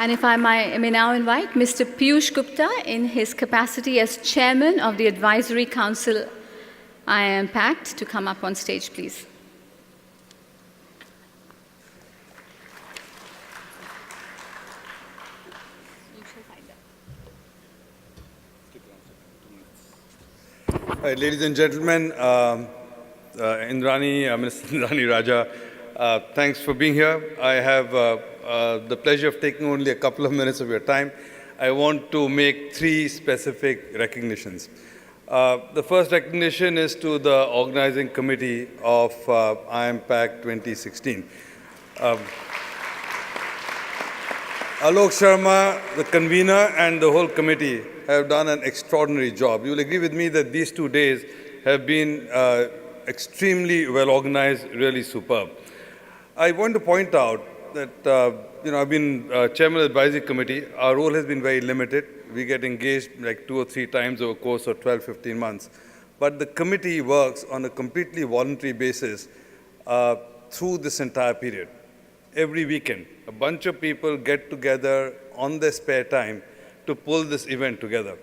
And if I may now invite Mr. Piyush Gupta in his capacity as Chairman of the Advisory Council IIM Pact to come up on stage, please. All right, ladies and gentlemen, Minister Indrani Raja, thanks for being here. I have the pleasure of taking only a couple of minutes of your time. I want to make 3 specific recognitions. The first recognition is to the organizing committee of IIM Pact 2016. Alok Sharma, the convener, and the whole committee have done an extraordinary job. You will agree with me that these 2 days have been extremely well organized, really superb. I want to point out that, I've been chairman of the advisory committee. Our role has been very limited. We get engaged like 2 or 3 times over a course of 12, 15 months. But the committee works on a completely voluntary basis through this entire period. Every weekend, a bunch of people get together on their spare time to pull this event together.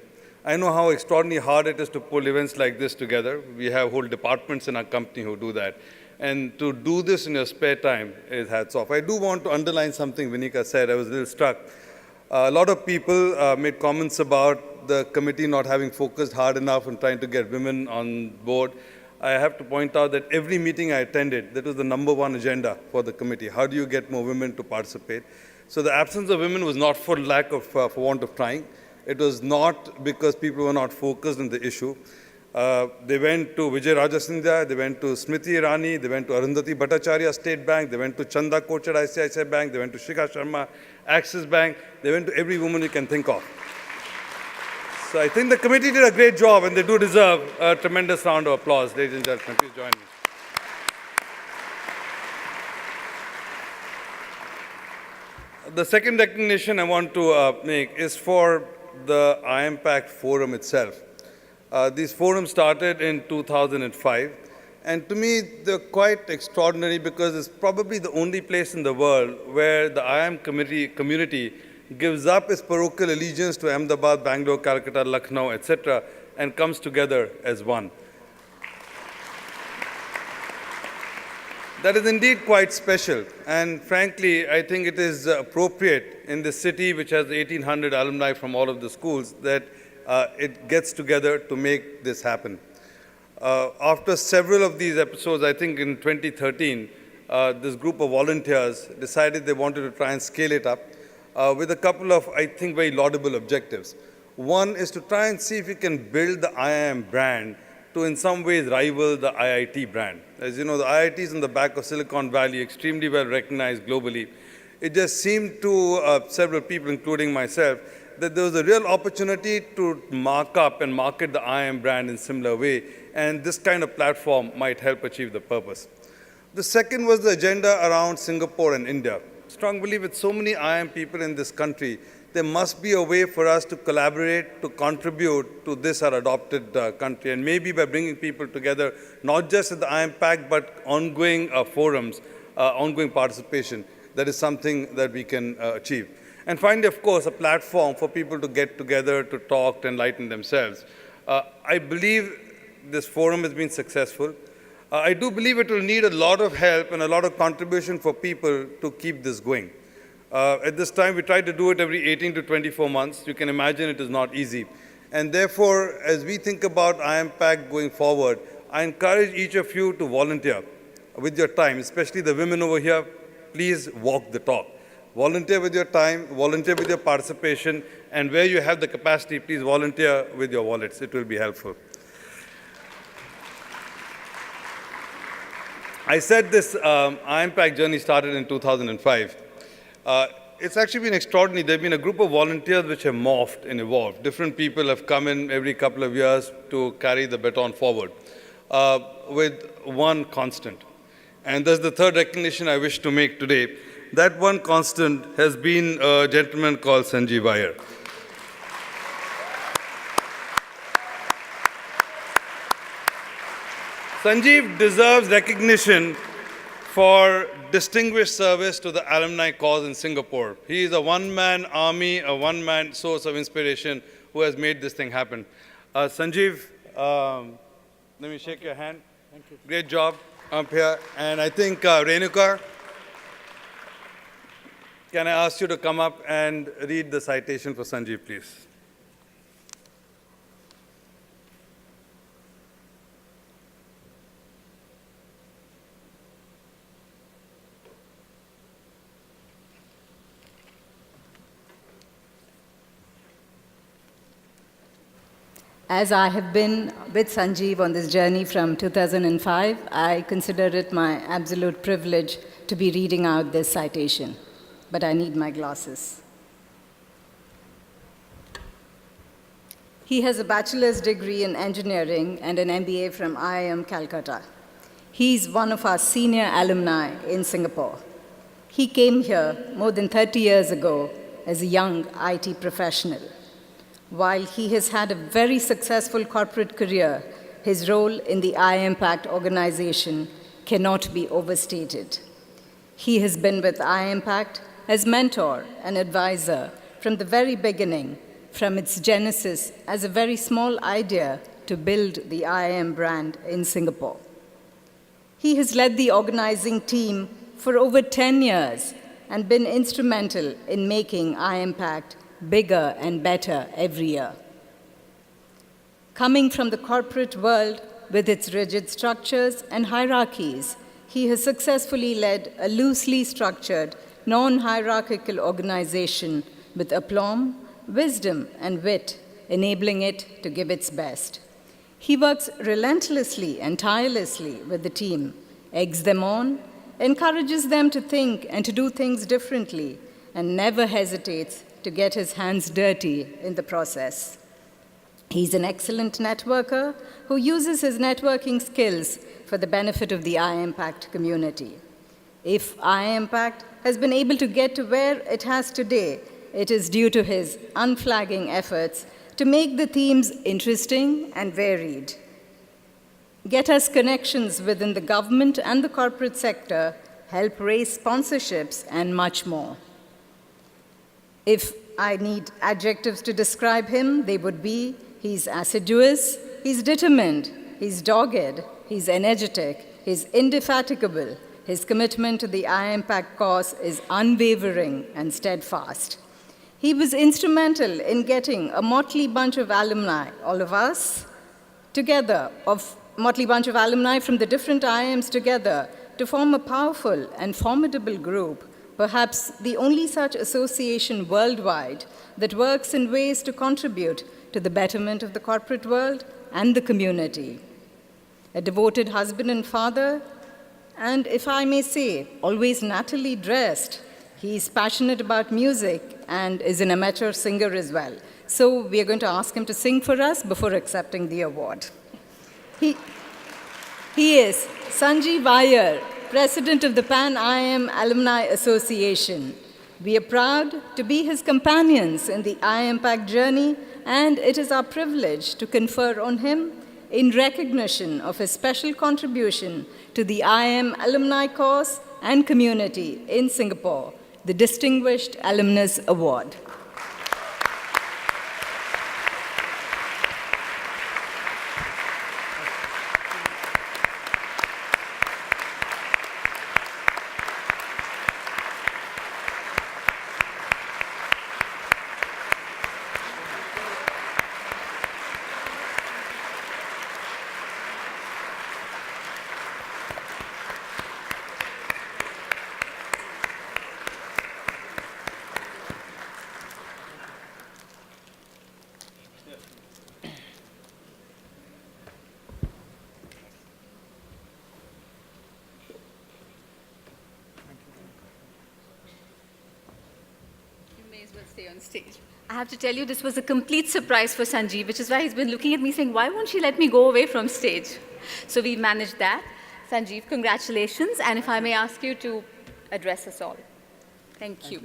I know how extraordinarily hard it is to pull events like this together. We have whole departments in our company who do that. And to do this in your spare time is hats off. I do want to underline something Vinika said. I was a little struck. A lot of people made comments about the committee not having focused hard enough on trying to get women on board. I have to point out that every meeting I attended, that was the #1 agenda for the committee. How do you get more women to participate? So the absence of women was not for for want of trying. It was not because people were not focused on the issue. They went to Vijay Rajasindhya, they went to Smriti Irani, they went to Arundhati Bhattacharya State Bank, they went to Chanda Kochar ICICI Bank, they went to Shikha Sharma Axis Bank, they went to every woman you can think of. So I think the committee did a great job, and they do deserve a tremendous round of applause. Ladies and gentlemen, please join me. The second recognition I want to make is for the IIM Pact Forum itself. These forums started in 2005, and to me they're quite extraordinary because it's probably the only place in the world where the IIM community gives up its parochial allegiance to Ahmedabad, Bangalore, Calcutta, Lucknow, etc., and comes together as one. That is indeed quite special, and frankly, I think it is appropriate in the city which has 1,800 alumni from all of the schools that it gets together to make this happen. After several of these episodes, I think in 2013, this group of volunteers decided they wanted to try and scale it up with a couple of, I think, very laudable objectives. One is to try and see if we can build the IIM brand to in some ways rival the IIT brand. As you know, the IIT is in the back of Silicon Valley, extremely well recognized globally. It just seemed to several people, including myself, that there was a real opportunity to mark up and market the IIM brand in similar way, and this kind of platform might help achieve the purpose. The second was the agenda around Singapore and India. Strong belief with so many IIM people in this country, there must be a way for us to collaborate, to contribute to this, our adopted country, and maybe by bringing people together, not just at the IIM Pact, but ongoing forums, ongoing participation. That is something that we can achieve. And finally, of course, a platform for people to get together, to talk, to enlighten themselves. I believe this forum has been successful. I do believe it will need a lot of help and a lot of contribution for people to keep this going. At this time, we try to do it every 18 to 24 months. You can imagine it is not easy. And therefore, as we think about IIM Pact going forward, I encourage each of you to volunteer with your time, especially the women over here. Please walk the talk. Volunteer with your time, volunteer with your participation, and where you have the capacity, please volunteer with your wallets. It will be helpful. I said this IIM Pact journey started in 2005. It's actually been extraordinary. There have been a group of volunteers which have morphed and evolved. Different people have come in every couple of years to carry the baton forward with one constant. And that's the third recognition I wish to make today. That one constant has been a gentleman called Sanjiv Iyer. Sanjiv deserves recognition for distinguished service to the alumni cause in Singapore. He is a one-man army, a one-man source of inspiration who has made this thing happen. Sanjeev, let me shake your hand. Thank you. Great job up here. And I think Renuka, can I ask you to come up and read the citation for Sanjeev, please? As I have been with Sanjeev on this journey from 2005, I consider it my absolute privilege to be reading out this citation. But I need my glasses. He has a bachelor's degree in engineering and an MBA from IIM Calcutta. He's one of our senior alumni in Singapore. He came here more than 30 years ago as a young IT professional. While he has had a very successful corporate career, his role in the iImpact organization cannot be overstated. He has been with iImpact as mentor and advisor from the very beginning, from its genesis as a very small idea to build the IIM brand in Singapore. He has led the organizing team for over 10 years and been instrumental in making iImpact bigger and better every year. Coming from the corporate world with its rigid structures and hierarchies, he has successfully led a loosely structured, non-hierarchical organization with aplomb, wisdom, and wit, enabling it to give its best. He works relentlessly and tirelessly with the team, eggs them on, encourages them to think and to do things differently, and never hesitates to get his hands dirty in the process. He's an excellent networker who uses his networking skills for the benefit of the iImpact community. If iImpact has been able to get to where it has today, it is due to his unflagging efforts to make the themes interesting and varied, get us connections within the government and the corporate sector, help raise sponsorships, and much more. If I need adjectives to describe him, they would be: he's assiduous, he's determined, he's dogged, he's energetic, he's indefatigable, his commitment to the iImpact cause is unwavering and steadfast. He was instrumental in getting a motley bunch of alumni, all of us, together, motley bunch of alumni from the different IIMs together to form a powerful and formidable group, perhaps the only such association worldwide that works in ways to contribute to the betterment of the corporate world and the community. A devoted husband and father, and if I may say, always nattily dressed. He's passionate about music and is an amateur singer as well. So we are going to ask him to sing for us before accepting the award. He is Sanjiv Iyer, President of the Pan IIM Alumni Association. We are proud to be his companions in the iImpact journey, and it is our privilege to confer on him, in recognition of his special contribution to the IIM alumni cause and community in Singapore, the Distinguished Alumnus Award. Stay on stage. I have to tell you, this was a complete surprise for Sanjeev, which is why he's been looking at me saying, why won't she let me go away from stage? So we managed that. Sanjeev, congratulations. And if I may ask you to address us all. Thank you.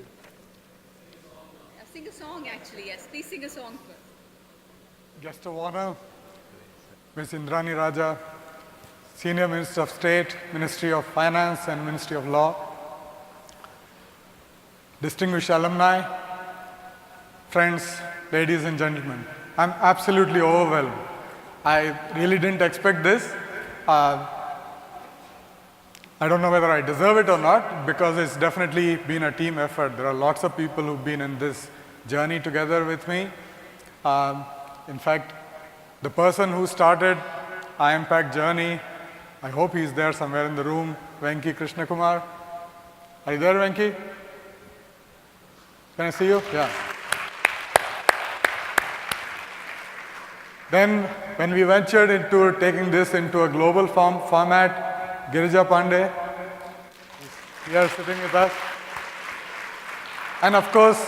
Sing a song, actually, yes. Please sing a song first. Guest of honor, Ms. Indrani Raja, Senior Minister of State, Ministry of Finance and Ministry of Law, distinguished alumni, friends, ladies and gentlemen, I'm absolutely overwhelmed. I really didn't expect this. I don't know whether I deserve it or not, because it's definitely been a team effort. There are lots of people who've been in this journey together with me. In fact, the person who started impact journey, I hope he's there somewhere in the room, Venki Krishnakumar. Are you there, Venki? Can I see you? Yeah. Then, when we ventured into taking this into a global format, Girija Pandey is here sitting with us. And of course,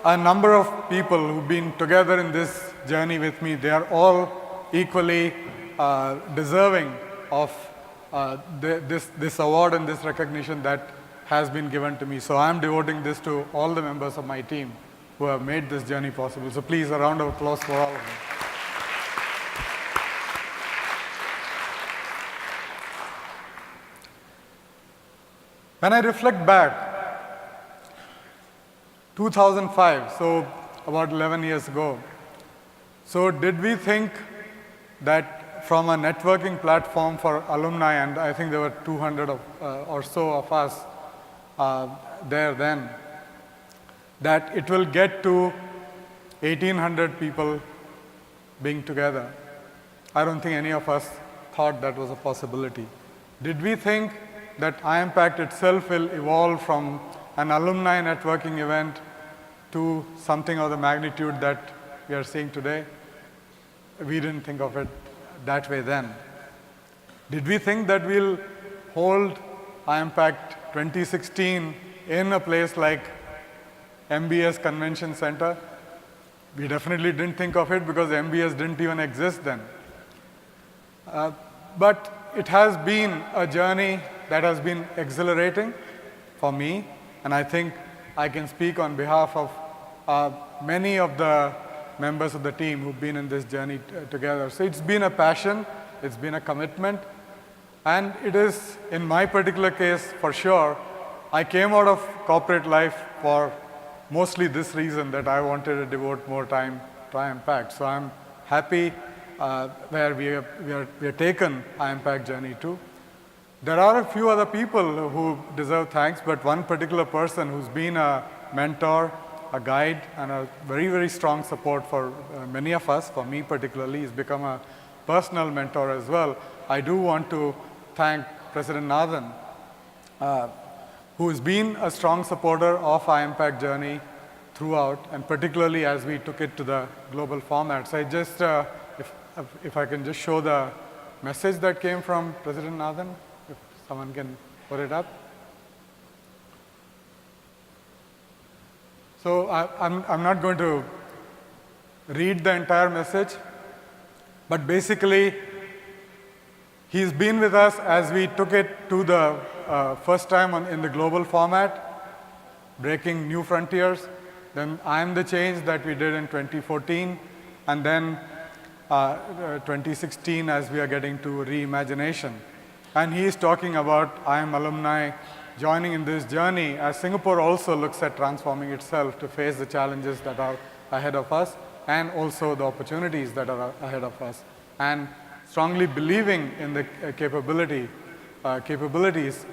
a number of people who've been together in this journey with me, they are all equally deserving of this award and this recognition that has been given to me. So I'm devoting this to all the members of my team who have made this journey possible. So please, a round of applause for all of them. When I reflect back, 2005, so about 11 years ago, so did we think that from a networking platform for alumni, and I think there were 200 or so of us there then, that it will get to 1,800 people being together? I don't think any of us thought that was a possibility. Did we think that impact itself will evolve from an alumni networking event to something of the magnitude that we are seeing today? We didn't think of it that way then. Did we think that we'll hold impact 2016 in a place like MBS Convention Center? We definitely didn't think of it, because MBS didn't even exist then. But it has been a journey that has been exhilarating for me, and I think I can speak on behalf of many of the members of the team who've been in this journey together. So it's been a passion, it's been a commitment, and it is, in my particular case, for sure, I came out of corporate life for mostly this reason, that I wanted to devote more time to impact. So I'm happy where we are taken impact journey to. There are a few other people who deserve thanks, but one particular person who's been a mentor, a guide, and a very, very strong support for many of us, for me particularly, he's become a personal mentor as well. I do want to thank President Nathan, who's been a strong supporter of our impact journey throughout, and particularly as we took it to the global format. So I just, if I can just show the message that came from President Nathan. Someone can put it up. So I'm not going to read the entire message, but basically, he's been with us as we took it to the first time in the global format, breaking new frontiers. Then I Am the Change that we did in 2014, and then 2016 as we are getting to reimagination. And he is talking about I Am Alumni joining in this journey as Singapore also looks at transforming itself to face the challenges that are ahead of us, and also the opportunities that are ahead of us, and strongly believing in the capabilities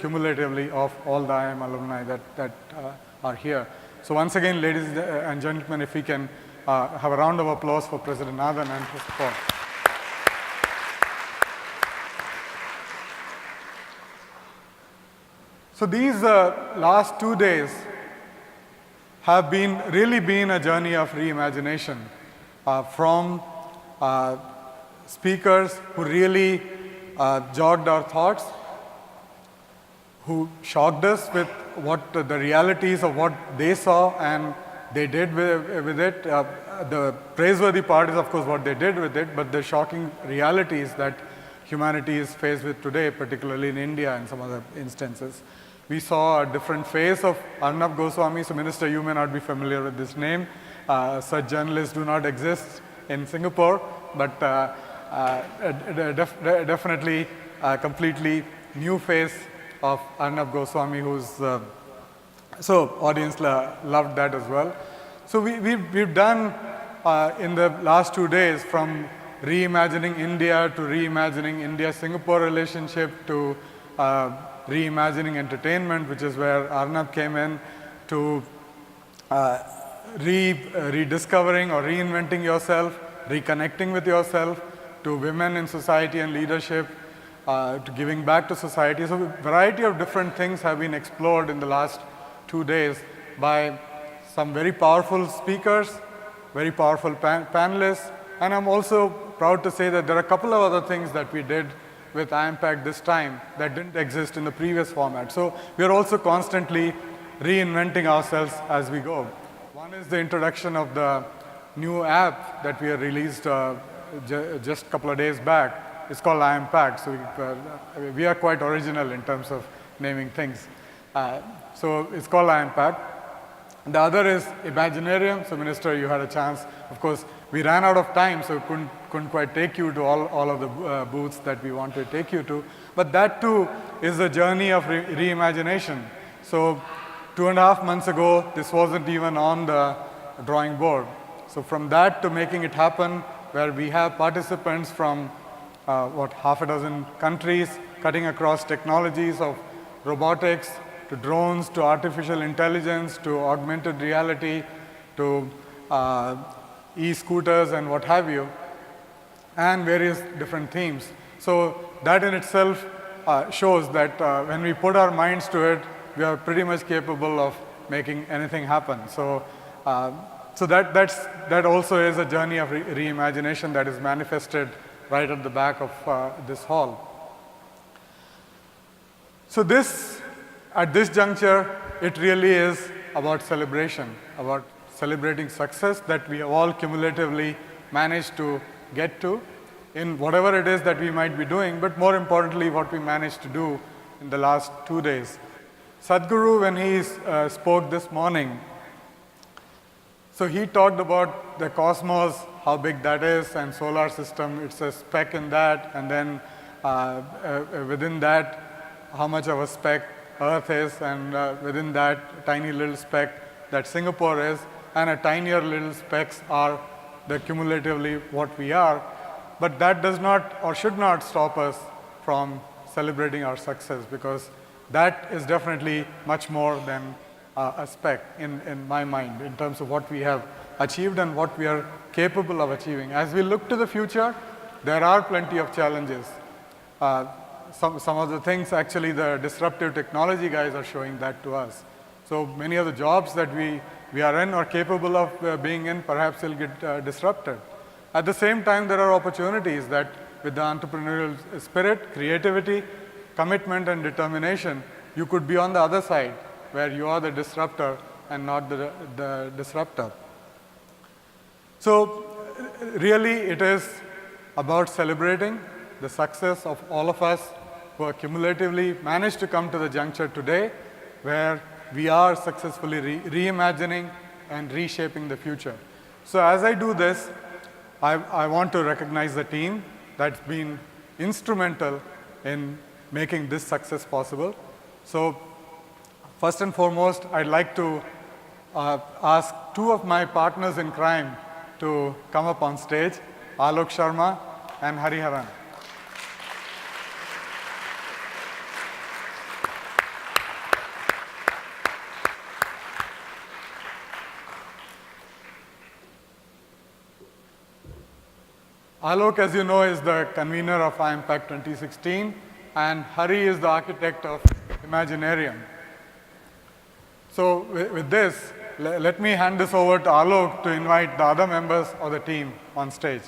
cumulatively of all the I Am alumni that are here. So once again, ladies and gentlemen, if we can have a round of applause for President Nathan and his support. So these last 2 days have really been a journey of reimagination from speakers who really jogged our thoughts, who shocked us with what the realities of what they saw and they did with it. The praiseworthy part is, of course, what they did with it, but the shocking realities that humanity is faced with today, particularly in India and some other instances. We saw a different face of Arnab Goswami. So, Minister, you may not be familiar with this name. Such journalists do not exist in Singapore, but definitely completely new face of Arnab Goswami, who's so audience loved that as well. So we've done in the last 2 days from reimagining India to reimagining India-Singapore relationship to reimagining entertainment, which is where Arnab came in, to rediscovering or reinventing yourself, reconnecting with yourself, to women in society and leadership, to giving back to society. So a variety of different things have been explored in the last 2 days by some very powerful speakers, very powerful panelists, and I'm also proud to say that there are a couple of other things that we did with IMPACT this time that didn't exist in the previous format. So we are also constantly reinventing ourselves as we go. One is the introduction of the new app that we released just a couple of days back. It's called IMPACT, so we are quite original in terms of naming things. So it's called IMPACT. The other is Imaginarium. So Minister, you had a chance. Of course, we ran out of time, so couldn't quite take you to all of the booths that we wanted to take you to. But that too is a journey of reimagination. So 2.5 months ago, this wasn't even on the drawing board. So from that to making it happen, where we have participants from half a dozen countries, cutting across technologies of robotics, to drones, to artificial intelligence, to augmented reality, to e-scooters and what have you, and various different themes. So that in itself shows that when we put our minds to it, we are pretty much capable of making anything happen. So, that also is a journey of reimagination that is manifested right at the back of this hall. So at this juncture, it really is about celebration, about celebrating success that we have all cumulatively managed to get to in whatever it is that we might be doing, but more importantly, what we managed to do in the last 2 days. Sadhguru, when he spoke this morning, so he talked about the cosmos, how big that is, and solar system, it's a speck in that, and then within that, how much of a speck Earth is, and within that tiny little speck that Singapore is, and a tinier little specks are the cumulatively what we are. But that does not or should not stop us from celebrating our success, because that is definitely much more than a speck in my mind in terms of what we have achieved and what we are capable of achieving. As we look to the future, there are plenty of challenges. Some of the things, actually, the disruptive technology guys are showing that to us. So many of the jobs that we are in or capable of being in, perhaps will get disrupted. At the same time, there are opportunities that with the entrepreneurial spirit, creativity, commitment and determination, you could be on the other side, where you are the disruptor and not the disruptor. So really it is about celebrating the success of all of us who have cumulatively managed to come to the juncture today, where we are successfully reimagining and reshaping the future. So as I do this, I want to recognize the team that's been instrumental in making this success possible. So first and foremost, I'd like to ask 2 of my partners in crime to come up on stage, Alok Sharma and Hariharan. Alok, as you know, is the convener of IMPACT 2016, and Hari is the architect of Imaginarium. So with this, let me hand this over to Alok to invite the other members of the team on stage.